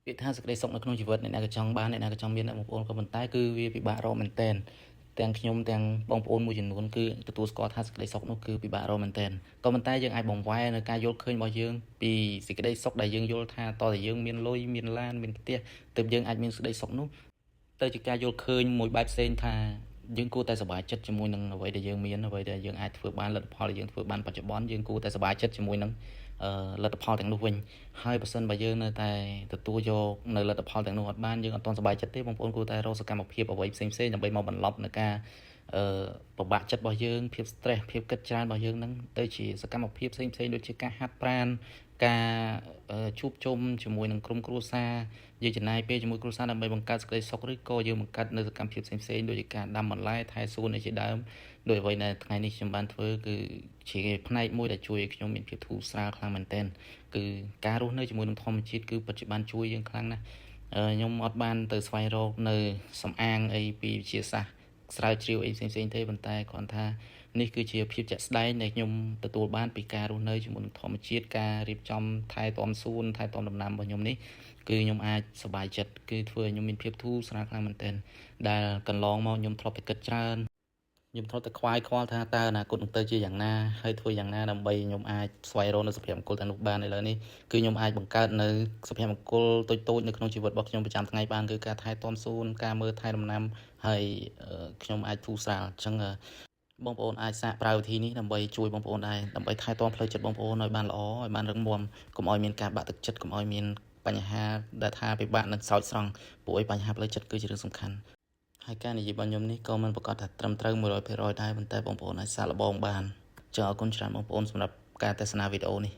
ពាក្យថាសេចក្តីសុខនៅក្នុងជីវិតអ្នកណាក៏ចង់បានអ្នកណាក៏ចង់មានដែរបងប្អូនក៏ប៉ុន្តែគឺវាពិបាករកមែនទែនទាំងខ្ញុំទាំងបងប្អូនមួយចំនួនគឺទទួលស្គាល់ថាសេចក្តីសុខនោះគឺពិបាករកមែនទែនក៏ប៉ុន្តែយើងអាចបង្វែរនៅការយល់ឃើញរបស់យើងពីសេចក្តីសុខដែលយើងយល់ថាតើយើងមានលុយមានឡានមានផ្ទះទើបយើងអាចមានសេចក្តីសុខនោះទៅជាការយល់ឃើញមួយបែបផ្សេងថាយើងគួរតែសប្បាយចិត្តជាមួយនឹងអ្វីដែលយើងមានអ្វីដែលយើងអាចធ្វើបានលទ្ធផលដែលយើងធ្វើបានបច្ចុប្បន្នយើងគួរតែសប្បាយចិត្តជាមួយនឹងលទ្ធផលទាំងនោះវិញហើយបើសិនបើយើងនៅតែទទួលយកនៅលទ្ធផលទាំងនោះអត់បានយើងអត់ទាន់សប្បាយចិត្តទេបងប្អូនគួរតែរកសកម្មភាពអ្វីផ្សេងៗដើម្បីមកបន្លប់នៅការពិបាកចិត្តរបស់យើងភាព stress ភាពគិតច្រើនរបស់យើងហ្នឹងទៅជាសកម្មភាពផ្សេងៗដូចជាការហាត់ប្រាណការជួបជុំជាមួយនឹងក្រុមគ្រួសារយើងចំណាយពេលជាមួយគ្រួសារដើម្បីបង្កើតសេចក្តីសុខឬក៏យើងបង្កើតនៅសកម្មភាពផ្សេងៗដូចជាការដាំបន្លែថែសួនជាដើមដោយអ្វីដែលថ្ងៃនេះខ្ញុំបានធ្វើគឺជាផ្នែកមួយដែលជួយឲ្យខ្ញុំមានភាពធូរស្រាលខ្លាំងមែនទែនគឺការរស់នៅជាមួយនឹងធម្មជាតិគឺពិតជាបានជួយយើងខ្លាំងណាស់ខ្ញុំអត់បានទៅស្វែងរកនៅសំអាងអីពីវិទ្យាសាស្ត្រស្រាវជ្រាវអីផ្សេងៗទេប៉ុន្តែគ្រាន់ថានេះគឺជាភាពជាក់ស្ដែងដែលខ្ញុំទទួលបានពីការរស់នៅជាមួយនឹងធម្មជាតិការរៀបចំថែទាំសួនថែទាំដំណាំរបស់ខ្ញុំនេះគឺខ្ញុំអាចសប្បាយចិត្តគឺធ្វើឲ្យខ្ញុំមានភាពធូរស្រាលខ្លាំងមែនទែនដែលកន្លងមកខ្ញុំធ្លាប់តែគិតច្រើនខ្ញុំធ្លាប់តែខ្វាយខ្វល់ថាតើអនាគតនឹងទៅជាយ៉ាងណាហើយធ្វើយ៉ាងណាដើម្បីខ្ញុំអាចស្វែងរកនៅសុភមង្គលទាំងនោះបានឥឡូវនេះគឺខ្ញុំអាចបង្កើតនៅសុភមង្គលតូចៗនៅក្នុងជីវិតរបស់ខ្ញុំប្រចាំថ្ងៃបានគឺការថែទាំសួនការមើលថែដំណាំហើយខ្ញុំអាចធូរស្រាលអញ្ចឹងបងប្អូនអាចសាកប្រើវិធីនេះដើម្បីជួយបងប្អូនដែរដើម្បីថែទាំផ្លូវចិត្តបងប្អូនឲ្យបានល្អឲ្យបានរឹងមាំកុំឲ្យមានការបាក់ទឹកចិត្តកុំឲ្យមានបញ្ហាដែលថាពិបាកនឹងស្រោចស្រង់ព្រោះឲ្យបញ្ហាផ្លូវចិត្តគឺជារឿងសំខាន់ហើយការនិយាយរបស់ខ្ញុំនេះក៏មិនប្រកាសថាត្រឹមត្រូវ 100% ដែរប៉ុន្តែបងប្អូនអាចសាកល្បងបានអញ្ចឹងអរគុណច្រើនបងប្អូនសម្រាប់ការទស្សនាវីដេអូនេះ